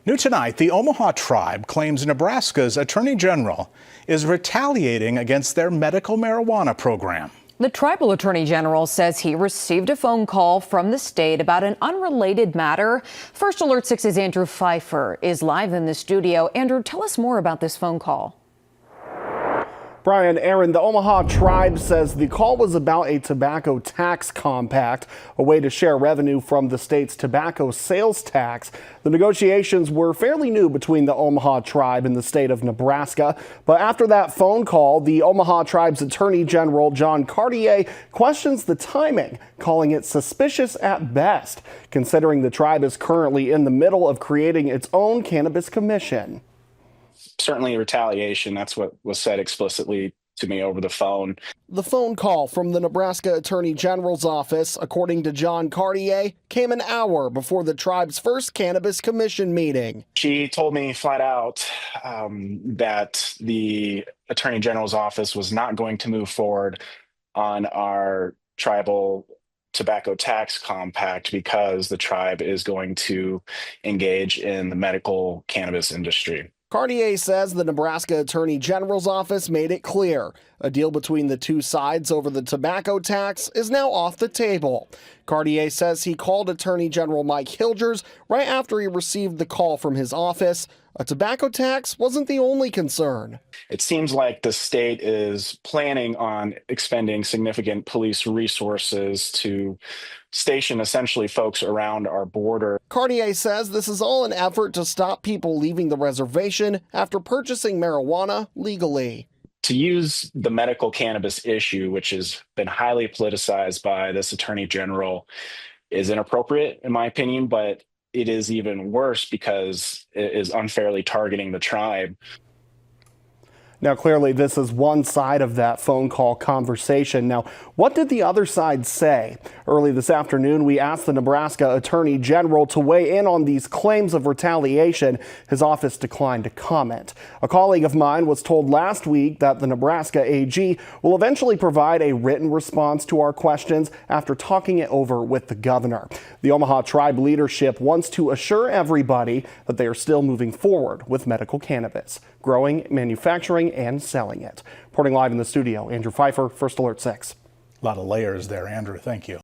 New tonight, the Omaha Tribe claims Nebraska's Attorney General is retaliating against their medical marijuana program. The tribal attorney general says he received a phone call from the state about an unrelated matter. First Alert 6's Andrew Pfeiffer is live in the studio. Andrew, tell us more about this phone call. Brian, Aaron, the Omaha Tribe says the call was about a tobacco tax compact, a way to share revenue from the state's tobacco sales tax. The negotiations were fairly new between the Omaha Tribe and the state of Nebraska. But after that phone call, the Omaha Tribe's Attorney General John Cartier questions the timing, calling it suspicious at best, considering the tribe is currently in the middle of creating its own cannabis commission. Certainly retaliation. That's what was said explicitly to me over the phone. The phone call from the Nebraska Attorney General's office, according to John Cartier, came an hour before the tribe's first cannabis commission meeting. She told me flat out that the Attorney General's office was not going to move forward on our tribal tobacco tax compact because the tribe is going to engage in the medical cannabis industry. Cartier says the Nebraska Attorney General's office made it clear a deal between the two sides over the tobacco tax is now off the table. Cartier says he called Attorney General Mike Hilgers right after he received the call from his office. A tobacco tax wasn't the only concern. It seems like the state is planning on expending significant police resources to station essentially folks around our border. Cartier says this is all an effort to stop people leaving the reservation after purchasing marijuana legally. To use the medical cannabis issue, which has been highly politicized by this attorney general, is inappropriate, in my opinion, but it is even worse because it is unfairly targeting the tribe. Now, clearly, this is one side of that phone call conversation. Now, what did the other side say? Early this afternoon, we asked the Nebraska Attorney General to weigh in on these claims of retaliation. His office declined to comment. A colleague of mine was told last week that the Nebraska AG will eventually provide a written response to our questions after talking it over with the governor. The Omaha Tribe leadership wants to assure everybody that they are still moving forward with medical cannabis, growing, manufacturing, and selling it. Reporting live in the studio, Andrew Pfeiffer, First Alert 6. A lot of layers there, Andrew. Thank you.